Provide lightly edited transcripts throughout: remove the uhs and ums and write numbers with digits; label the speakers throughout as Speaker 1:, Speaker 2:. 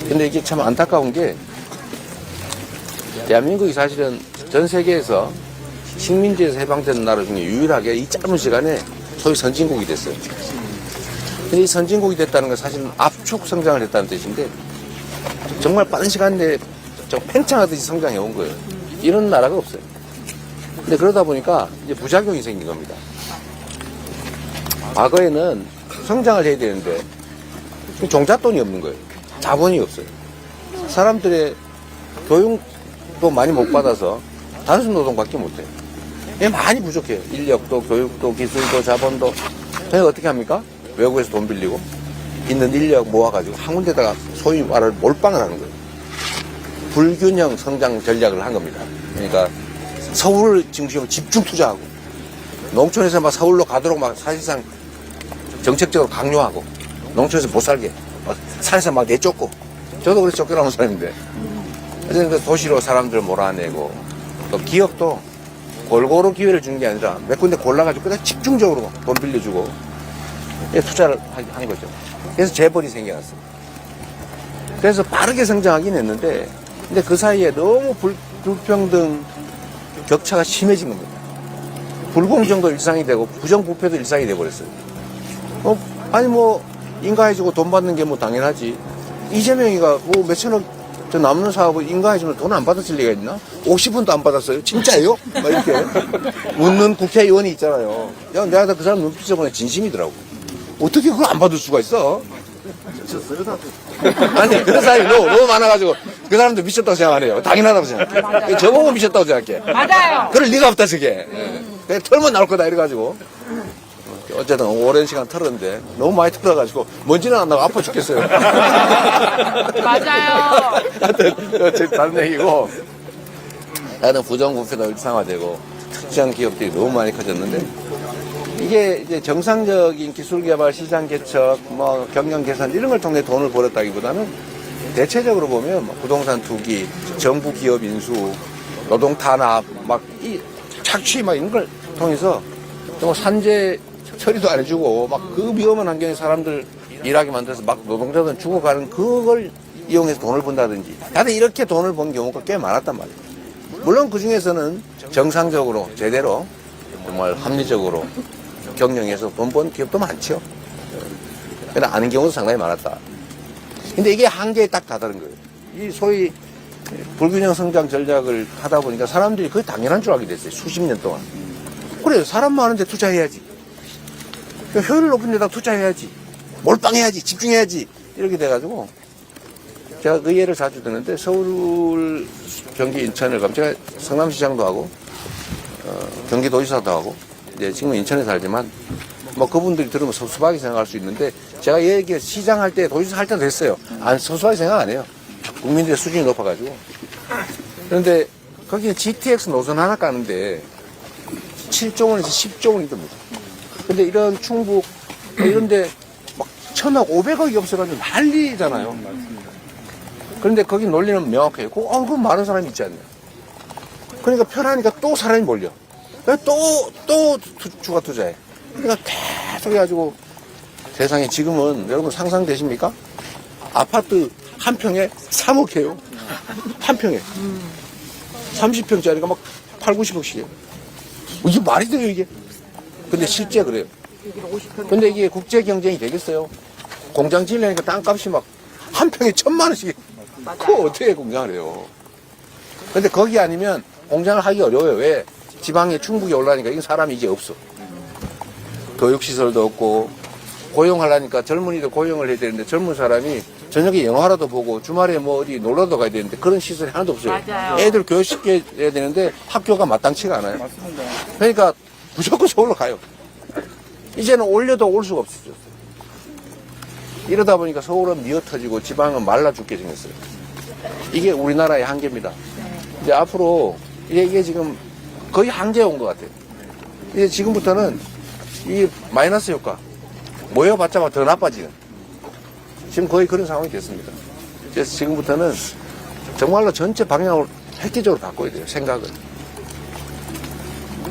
Speaker 1: 근데 이게 참 안타까운 게 대한민국이 사실은 전 세계에서 식민지에서 해방된 나라 중에 유일하게 이 짧은 시간에 소위 선진국이 됐어요. 근데 이 선진국이 됐다는 건 사실은 압축 성장을 했다는 뜻인데 정말 빠른 시간 내에 팽창하듯이 성장해 온 거예요. 이런 나라가 없어요. 근데 그러다 보니까 이제 부작용이 생긴 겁니다. 과거에는 성장을 해야 되는데 종잣돈이 없는 거예요. 자본이 없어요. 사람들의 교육도 많이 못 받아서 단순 노동밖에 못해요. 이게 많이 부족해요. 인력도, 교육도, 기술도, 자본도. 그래서 어떻게 합니까? 외국에서 돈 빌리고 있는 인력 모아가지고 한 군데다가 소위 말할 몰빵을 하는 거예요. 불균형 성장 전략을 한 겁니다. 그러니까 서울 중심으로 집중 투자하고 농촌에서 막 서울로 가도록 막 사실상 정책적으로 강요하고 농촌에서 못 살게 산에서 막 내쫓고 저도 그래서 쫓겨나온 사람인데 그래서 도시로 사람들을 몰아내고 또 기업도 골고루 기회를 주는 게 아니라 몇 군데 골라가지고 그냥 집중적으로 돈 빌려주고 투자를 하는 거죠. 그래서 재벌이 생겨났어요. 그래서 빠르게 성장하긴 했는데 근데 그 사이에 너무 불평등 격차가 심해진 겁니다. 불공정도 일상이 되고 부정부패도 일상이 돼버렸어요. 아니 인가해주고 돈 받는 게 당연하지. 이재명이가 몇천억 저 남는 사업을 인가해주면 돈 안 받았을 리가 있나? 50원도 안 받았어요? 진짜예요? 막 이렇게 묻는 국회의원이 있잖아요. 야, 내가 그 사람 눈빛을 보니 진심이더라고. 어떻게 그걸 안 받을 수가 있어?
Speaker 2: 미쳤어요, 다들.
Speaker 1: 아니, 그런 사람이 너무 많아가지고 그 사람도 미쳤다고 생각 안 해요. 당연하다고 생각해. 저보고 미쳤다고 생각해.
Speaker 3: 맞아요.
Speaker 1: 그럴 리가 없다, 저게. 그냥 털면 나올 거다, 이래가지고. 어쨌든 오랜 시간 털었는데 너무 많이 털어가지고 먼지는 안 나고 아파 죽겠어요.
Speaker 3: 맞아요.
Speaker 1: 하여튼 다른 얘기고 하여튼 부정부패도 일상화되고 특정 기업들이 너무 많이 커졌는데 이게 이제 정상적인 기술개발, 시장 개척, 경영 개선 이런 걸 통해 돈을 벌었다기보다는 대체적으로 보면 부동산 투기, 정부 기업 인수, 노동 탄압, 이 착취 이런 걸 통해서 정말 산재 처리도 안 해주고 그 위험한 환경에 사람들 일하게 만들어서 노동자들은 죽어가는 그걸 이용해서 돈을 번다든지 하여튼 이렇게 돈을 번 경우가 꽤 많았단 말이에요. 물론 그 중에서는 정상적으로 제대로 정말 합리적으로 경영해서 돈 번 기업도 많죠. 그러나 아는 경우도 상당히 많았다. 근데 이게 한계에 딱 다다른 거예요. 이 소위 불균형 성장 전략을 하다 보니까 사람들이 그게 당연한 줄 알게 됐어요. 수십 년 동안. 그래, 사람 많은데 투자해야지. 효율 높은 데다 투자해야지. 몰빵해야지. 집중해야지. 이렇게 돼가지고 제가 그 예를 자주 듣는데 서울, 경기, 인천을 가면 제가 성남시장도 하고 경기도지사도 하고 이제 지금은 인천에 살지만 그분들이 들으면 섭섭하게 생각할 수 있는데 제가 얘기 시장 할 때 도지사 할 때도 됐어요. 섭섭하게 생각 안 해요. 국민들의 수준이 높아가지고. 그런데 거기에 GTX 노선 하나 까는데 7조 원에서 10조 원이 듭니다. 근데 이런 충북 이런데 1,000억, 500억이 없어가지고 난리잖아요. 그런데 거기 논리는 명확해요. 그건 많은 사람이 있지 않나요? 그러니까 편하니까 또 사람이 몰려. 또 추가 투자해. 그러니까 계속 해가지고 세상에 지금은 여러분 상상되십니까? 아파트 한 평에 3억 해요. 한 평에. 30평짜리가 8, 90억씩이에요. 이게 말이 돼요, 이게? 근데 실제 그래요. 근데 이게 국제 경쟁이 되겠어요? 공장 지으려니까 땅값이 한 평에 1,000만 원씩. 그거 어떻게 공장을 해요? 근데 거기 아니면 공장을 하기 어려워요. 왜? 지방에 충북이 올라니까 이건 사람이 이제 없어. 교육시설도 없고, 고용하려니까 젊은이들 고용을 해야 되는데 젊은 사람이 저녁에 영화라도 보고 주말에 어디 놀러도 가야 되는데 그런 시설이 하나도 없어요.
Speaker 3: 맞아요.
Speaker 1: 애들 교육시켜야 되는데 학교가 마땅치가 않아요.
Speaker 2: 맞습니다.
Speaker 1: 그러니까 무조건 서울로 가요. 이제는 올려도 올 수가 없었어요. 이러다 보니까 서울은 미어터지고 지방은 말라 죽게 생겼어요. 이게 우리나라의 한계입니다. 이제 앞으로 이게 지금 거의 한계에 온 것 같아요. 이제 지금부터는 이 마이너스 효과 모여봤자 더 나빠지는 지금 거의 그런 상황이 됐습니다. 그래서 지금부터는 정말로 전체 방향을 획기적으로 바꿔야 돼요. 생각을.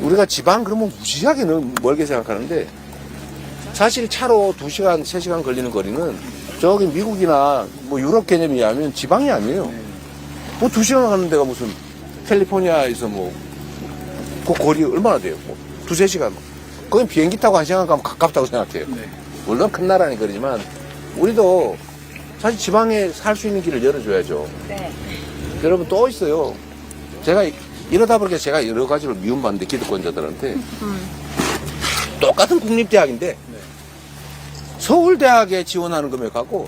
Speaker 1: 우리가 지방 그러면 무지하게 멀게 생각하는데 사실 차로 2시간, 3시간 걸리는 거리는 저기 미국이나 뭐 유럽 개념이 아니면 지방이 아니에요. 뭐 2시간 가는 데가 무슨 캘리포니아에서 그 거리 얼마나 돼요? 뭐 2-3시간. 거긴 비행기 타고 1시간 가면 가깝다고 생각해요. 물론 큰 나라니 그러지만 우리도 사실 지방에 살 수 있는 길을 열어줘야죠.
Speaker 3: 네.
Speaker 1: 여러분 또 있어요. 제가 이러다 보니까 제가 여러 가지로 미움받는데 기득권자들한테 똑같은 국립대학인데 서울대학에 지원하는 금액하고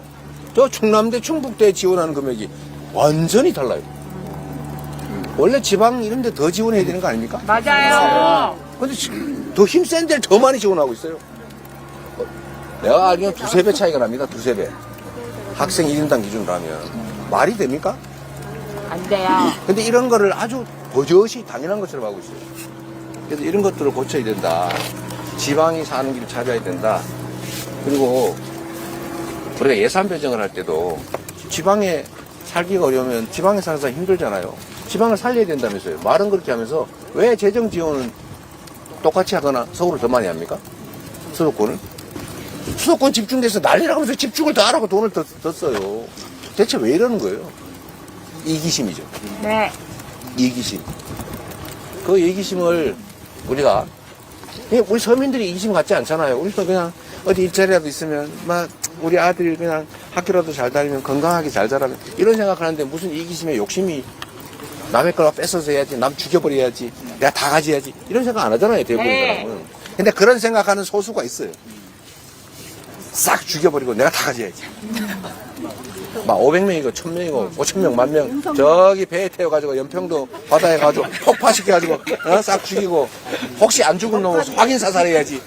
Speaker 1: 저 충남대 충북대에 지원하는 금액이 완전히 달라요. 원래 지방 이런 데 더 지원해야 되는 거 아닙니까?
Speaker 3: 맞아요.
Speaker 1: 근데 더 힘센 데를 더 많이 지원하고 있어요. 내가 알기로는 2-3배 차이가 납니다. 2-3배. 학생 1인당 기준으로 하면. 말이 됩니까?
Speaker 3: 안 돼요.
Speaker 1: 근데 이런 거를 아주 버젓이 당연한 것처럼 하고 있어요. 그래서 이런 것들을 고쳐야 된다. 지방이 사는 길을 찾아야 된다. 그리고 우리가 예산 배정을 할 때도 지방에 살기가 어려우면 지방에 사는 사람 힘들잖아요. 지방을 살려야 된다면서요. 말은 그렇게 하면서 왜 재정 지원은 똑같이 하거나 서울을 더 많이 합니까? 수도권을? 수도권 집중돼서 난리라고 하면서 집중을 더 하라고 돈을 더 써요. 대체 왜 이러는 거예요? 이기심이죠.
Speaker 3: 네.
Speaker 1: 이기심. 그 이기심을 우리가, 우리 서민들이 이기심 같지 않잖아요. 우리도 그냥 어디 일자리라도 있으면, 막, 우리 아들이 그냥 학교라도 잘 다니면 건강하게 잘 자라면, 이런 생각하는데 무슨 이기심에 욕심이 남의 걸 뺏어서 해야지, 남 죽여버려야지, 내가 다 가져야지, 이런 생각 안 하잖아요, 대부분 사람은. 근데 그런 생각하는 소수가 있어요. 싹 죽여버리고 내가 다 가져야지. 막 500명이고 1000명이고 5000명, 10,000명 저기 배에 태워가지고 연평도 바다에 가지고 폭파시켜가지고 싹 죽이고 혹시 안 죽은 놈을 확인 사살해야지.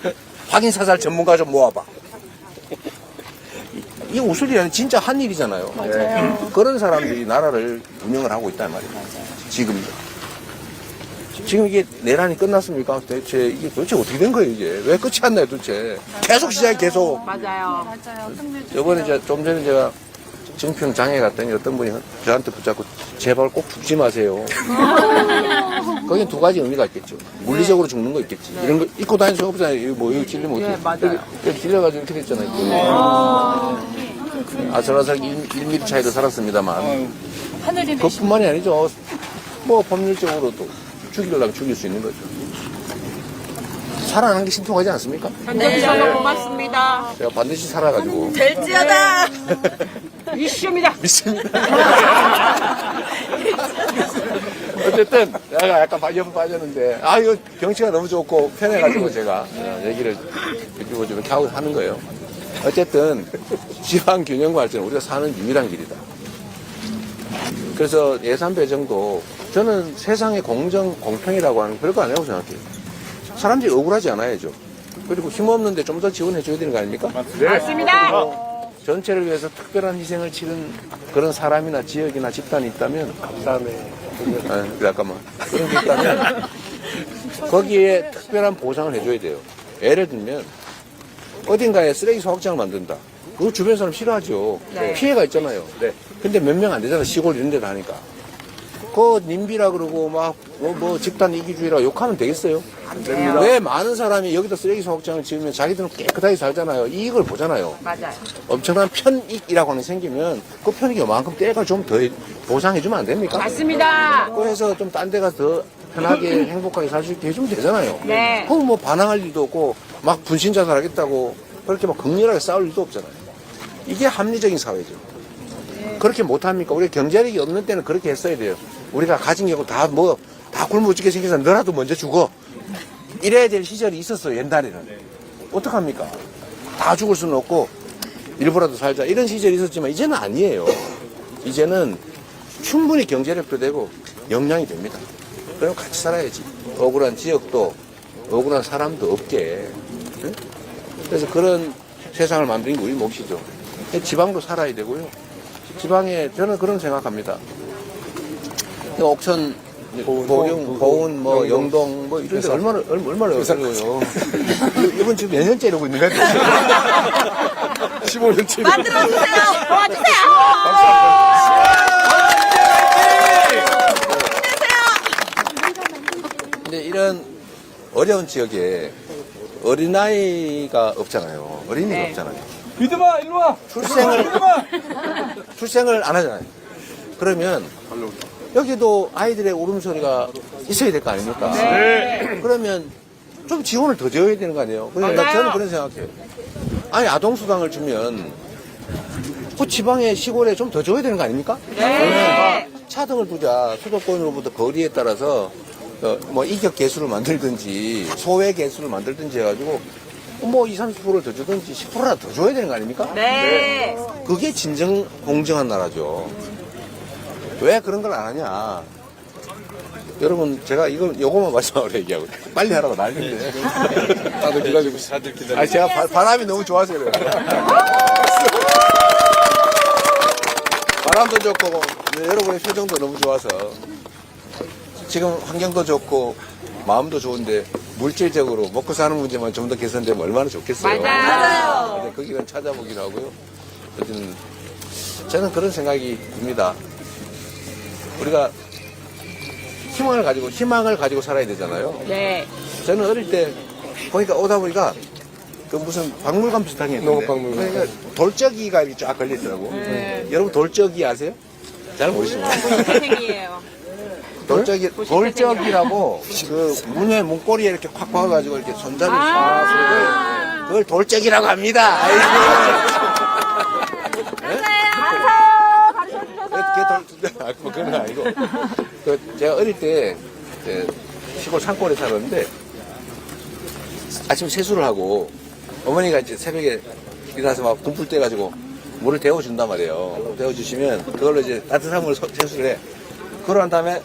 Speaker 1: 확인 사살 전문가 좀 모아봐. 이거 웃을 일이 아니라 진짜 한 일이잖아요.
Speaker 3: 맞아요.
Speaker 1: 그런 사람들이 나라를 운영을 하고 있단 말이에요. 지금 이게 내란이 끝났습니까? 대체 이게 도대체 어떻게 된 거예요 이제? 왜 끝이 안 나요 도대체? 계속 시작이 계속.
Speaker 3: 맞아요.
Speaker 1: 저번에 좀 전에 제가 증평 장에 갔더니 어떤 분이 저한테 붙잡고 제발 꼭 죽지 마세요. 거긴 2가지 의미가 있겠죠. 물리적으로 죽는 거 있겠지. 이런 거 입고 다닐 수가 없잖아요. 이거 뭐 이거 찔리면 어떡해.
Speaker 3: 네, 맞아요.
Speaker 1: 여기 찔려가지고 이렇게 됐잖아요. 아슬아슬 1mm 차이로 살았습니다만. 그것뿐만이 아니죠. 뭐 법률적으로도 죽이려면 죽일 수 있는 거죠. 살아나는 게 신통하지 않습니까?
Speaker 3: 현정씨가 고맙습니다.
Speaker 1: 제가 반드시 살아가지고.
Speaker 3: 될지어다. 이슈입니다.
Speaker 1: 믿습니다. 어쨌든 내가 약간 빠졌는데 이거 경치가 너무 좋고 편해가지고 제가 얘기를 해주고 좀 이렇게 하는 거예요. 어쨌든 지방 균형 발전 우리가 사는 유일한 길이다. 그래서 예산 배정도 저는 세상의 공평이라고 하는 별거 아니라고 생각해요. 사람들이 억울하지 않아야죠. 그리고 힘없는데 좀 더 지원해 줘야 되는 거 아닙니까?
Speaker 3: 맞습니다.
Speaker 1: 전체를 위해서 특별한 희생을 치른 그런 사람이나 지역이나 집단이 있다면 잠깐만 그런 게 있다면 거기에 특별한 보상을 해줘야 돼요. 예를 들면 어딘가에 쓰레기 소각장을 만든다. 그거 주변 사람 싫어하죠.
Speaker 3: 네.
Speaker 1: 피해가 있잖아요. 근데 몇 명 안 되잖아. 시골 이런 데다 하니까. 그 님비라 그러고 막 뭐 집단 이기주의라 욕하면 되겠어요?
Speaker 3: 안 돼요.
Speaker 1: 왜 많은 사람이 여기다 쓰레기 소각장을 지으면 자기들은 깨끗하게 살잖아요. 이익을 보잖아요.
Speaker 3: 맞아요.
Speaker 1: 엄청난 편익이라고 하는 게 생기면 그 편익이 요만큼 떼가 좀 더 보상해주면 안 됩니까?
Speaker 3: 맞습니다.
Speaker 1: 그래서 좀 딴 데가 더 편하게 행복하게 살 수 있게 해주면 되잖아요.
Speaker 3: 네.
Speaker 1: 그럼 뭐 반항할 일도 없고 막 분신자살 하겠다고 그렇게 막 극렬하게 싸울 일도 없잖아요. 이게 합리적인 사회죠. 그렇게 못합니까? 우리 경제력이 없는 때는 그렇게 했어야 돼요. 우리가 가진 게 다 굶어 죽게 생겨서 너라도 먼저 죽어. 이래야 될 시절이 있었어요, 옛날에는. 어떡합니까? 다 죽을 수는 없고, 일부라도 살자. 이런 시절이 있었지만, 이제는 아니에요. 이제는 충분히 경제력도 되고, 역량이 됩니다. 그럼 같이 살아야지. 억울한 지역도, 억울한 사람도 없게. 응? 그래서 그런 세상을 만드는 게 우리 몫이죠. 지방도 살아야 되고요. 지방에, 저는 그런 생각합니다. 옥천, 보령, 보은, 뭐, 영동, 뭐, 이런 데 얼마나 어려워요. 이번 지금 몇 년째 이러고 있는 거야? 15년째.
Speaker 3: 만들어주세요. 도와주세요.
Speaker 1: 근데 이런 어려운 지역에 어린아이가 없잖아요. 어린이가
Speaker 3: 네.
Speaker 1: 없잖아요.
Speaker 4: 믿음아, 일로 와.
Speaker 1: 출생을 안 하잖아요. 그러면 여기도 아이들의 울음소리가 있어야 될 거 아닙니까? 그러면 좀 지원을 더 줘야 되는 거 아니에요? 그러니까 저는 그런 생각해요. 아니, 아동수당을 주면 그 지방의 시골에 좀 더 줘야 되는 거 아닙니까? 그러면 차등을 두자. 수도권으로부터 거리에 따라서 뭐 이격 개수를 만들든지 소외 개수를 만들든지 해가지고 뭐 20, 30%를 더 주든지 10%라도 더 줘야 되는 거 아닙니까?
Speaker 3: 네.
Speaker 1: 그게 진정 공정한 나라죠. 왜 그런 걸 안 하냐? 여러분, 제가 요거만 말씀하고 얘기하고 빨리 하라고 난리인데.
Speaker 4: 다들 기다리고 다들 기다리고.
Speaker 1: 아니, 제가 바람이 너무 좋아서 그래요. 바람도 좋고 여러분의 표정도 너무 좋아서 지금 환경도 좋고 마음도 좋은데 물질적으로 먹고 사는 문제만 좀 더 개선되면 얼마나 좋겠어요.
Speaker 3: 맞아요.
Speaker 1: 근데 거기는 찾아보기로 하고요. 어쨌든 저는 그런 생각이 듭니다. 우리가 희망을 가지고 살아야 되잖아요.
Speaker 3: 네.
Speaker 1: 저는 어릴 때 보니까 오다 보니까 그 무슨 박물관 비슷한 게 있는데
Speaker 4: 농업박물관.
Speaker 1: 그러니까 돌적이가 이렇게 쫙 걸려있더라고. 여러분 돌적이 아세요? 잘 모르시나요?
Speaker 3: 고시생이에요.
Speaker 1: 돌적이라고 그 문고리에 이렇게 콱 박아가지고 이렇게 손잡이 그걸 돌적이라고 합니다. 그건 아니고. 제가 어릴 때 시골 산골에 살았는데 아침 세수를 하고 어머니가 이제 새벽에 일어나서 막 분풀 떼가지고 물을 데워준단 말이에요. 데워주시면 그걸로 이제 따뜻한 물로 세수를 해. 그러고 난 다음에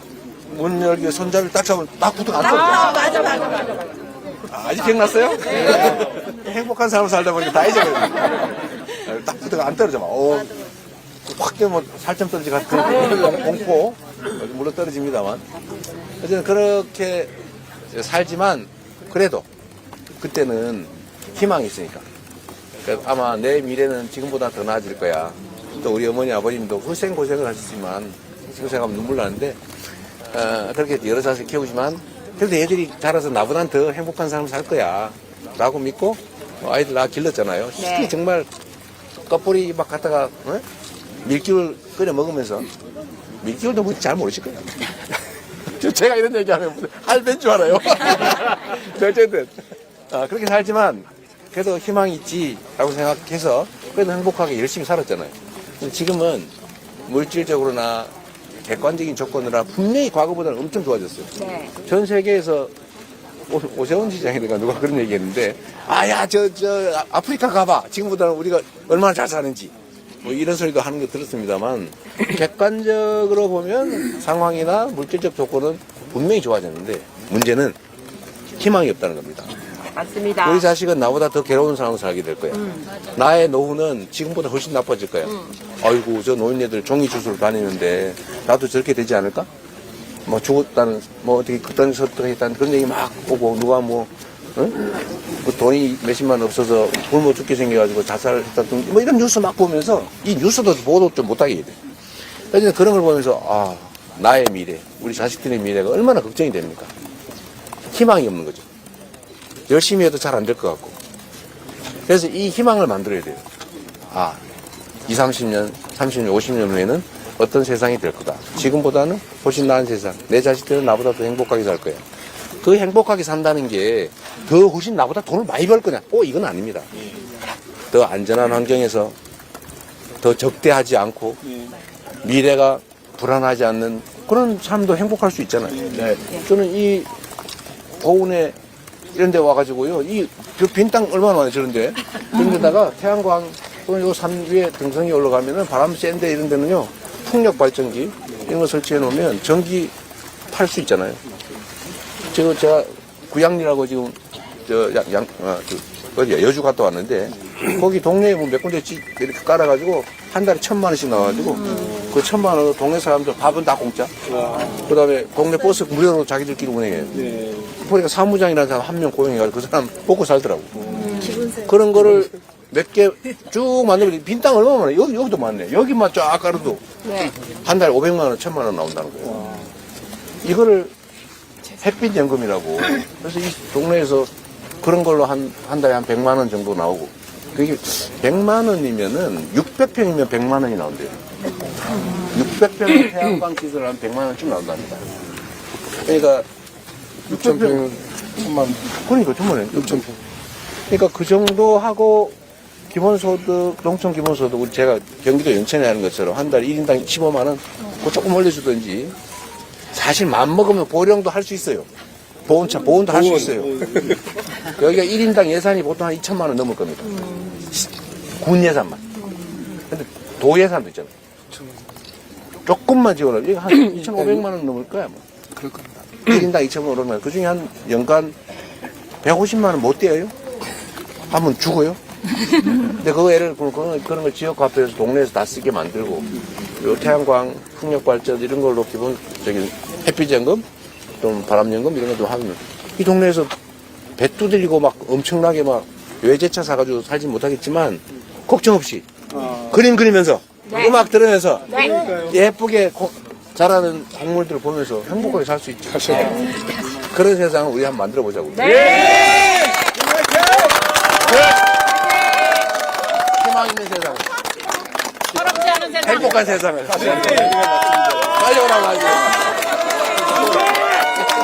Speaker 1: 문 열기 손잡이를 딱 잡으면 딱 붙어 안 떨어져.
Speaker 3: 맞아.
Speaker 1: 아직 기억났어요? 행복한 삶을 살다 보니까 다 잊어버렸어요. 딱 붙어 안 떨어져. 막. 확 되면 살점 떨어지고 공포 물론 떨어집니다만 어쨌든 그렇게 살지만 그래도 그때는 희망이 있으니까 그러니까 아마 내 미래는 지금보다 더 나아질 거야. 또 우리 어머니 아버님도 고생을 하셨지만 지금 생각하면 눈물 나는데 그렇게 여러 자식 키우지만 그래도 애들이 자라서 나보다는 더 행복한 삶을 살 거야 라고 믿고 아이들 나 길렀잖아요.
Speaker 3: 네.
Speaker 1: 정말 껍뿌리 막 갖다가 밀기를 끓여 먹으면서 밀기를 너무 잘 모르실 거예요. 제가 이런 얘기하면 무슨 할배인 줄 알아요. 어쨌든 그렇게 살지만 그래도 희망이 있지라고 생각해서 그래도 행복하게 열심히 살았잖아요. 근데 지금은 물질적으로나 객관적인 조건으로 분명히 과거보다는 엄청 좋아졌어요.
Speaker 3: 네.
Speaker 1: 전 세계에서 오세훈 시장이니까 누가 그런 얘기했는데 아야 저 아프리카 가봐 지금보다는 우리가 얼마나 잘 사는지 뭐 이런 소리도 하는 거 들었습니다만 객관적으로 보면 상황이나 물질적 조건은 분명히 좋아졌는데 문제는 희망이 없다는 겁니다.
Speaker 3: 맞습니다.
Speaker 1: 우리 자식은 나보다 더 괴로운 삶을 살게 될 거야. 나의 노후는 지금보다 훨씬 나빠질 거야. 아이고 저 노인네들 종이 주스로 다니는데 나도 저렇게 되지 않을까? 뭐 죽었다는 뭐 어떻게 그딴 소리가 있다는 그런 얘기 막 오고 누가 뭐 그 돈이 몇십만 없어서 굶어 죽게 생겨가지고 자살했다든 뭐 이런 뉴스 막 보면서 이 뉴스도 보도 좀 못하게 돼. 그래서 그런 걸 보면서 나의 미래, 우리 자식들의 미래가 얼마나 걱정이 됩니까? 희망이 없는 거죠. 열심히 해도 잘 안 될 것 같고. 그래서 이 희망을 만들어야 돼요. 20, 30년, 30년, 50년 후에는 어떤 세상이 될 거다. 지금보다는 훨씬 나은 세상. 내 자식들은 나보다 더 행복하게 살 거야. 그 행복하게 산다는 게 더 훨씬 나보다 돈을 많이 벌 거냐? 이건 아닙니다. 더 안전한 환경에서 더 적대하지 않고 미래가 불안하지 않는 그런 삶도 행복할 수 있잖아요. 네. 저는 이 고운에 이런 데 와가지고요. 빈 땅 얼마나 많아요, 저런데. 그런 데다가 태양광 또는 요 산 위에 등성이 올라가면은 바람 센데 이런 데는요. 풍력 발전기 이런 거 설치해 놓으면 전기 팔 수 있잖아요. 제가 구양리라고 지금 어디야 여주 갔다 왔는데 거기 동네에 뭐 몇 군데 이렇게 깔아가지고 한 달에 1,000만 원씩 나와가지고 그 1,000만 원으로 동네 사람들 밥은 다 공짜. 그 다음에 동네 버스 무료로 자기들끼리 운행해요. 그러니까 사무장이라는 사람 한 명 고용해가지고 그 사람 먹고 살더라고. 그런 거를 몇 개 쭉 만들면 빈 땅 얼마나 많아요? 여기도 많네. 여기만 쫙 깔아도 한 달에 500만 원, 1,000만 원 나온다는 거예요. 이거를 햇빛 연금이라고. 그래서 이 동네에서 그런 걸로 한 달에 한 100만 원 정도 나오고 그게 100만 원이면은 600평이면 100만 원이 나온대요. 600평의 태양광 시설을 하면 100만 원쯤 나온답니다. 그러니까
Speaker 4: 6,000평 1,000만.
Speaker 1: 그러니까 정말
Speaker 4: 6,000평.
Speaker 1: 그러니까 그 정도 하고 기본소득, 농촌 기본소득, 우리 제가 경기도 연천에 하는 것처럼 한 달 1인당 15만 원, 그거 조금 올려주든지. 사실 마음 먹으면 보령도 할 수 있어요. 보온도 할 수 있어요. 여기가 1인당 예산이 보통 한 2천만 원 넘을 겁니다. 군 예산만. 근데 도 예산도 있잖아요. 조금만 지원을, 이거 한 2,500만 원 넘을 거야, 뭐.
Speaker 4: 그럴 겁니다.
Speaker 1: 1인당 2,000만 원 오르면 그 중에 한 연간 150만 원 못 떼어요? 하면 죽어요? 근데 그거 예를 들면 그런 걸 지역화폐에서 동네에서 다 쓰게 만들고, 그리고 태양광, 풍력발전 이런 걸로 기본적인 햇빛연금, 좀 바람연금 이런 것도 하면 이 동네에서 배 두들리고 막 엄청나게 막 외제차 사가지고 살진 못하겠지만 걱정 없이 그림 그리면서 음악 들으면서 예쁘게 자라는 작물들을 보면서 행복하게 살 수 있죠. 그런 세상을 우리 한번 만들어 보자고. 희망 있는 세상,
Speaker 3: 서럽지 않은 세상.
Speaker 1: 행복한 세상을. 빨리 오라고 하죠.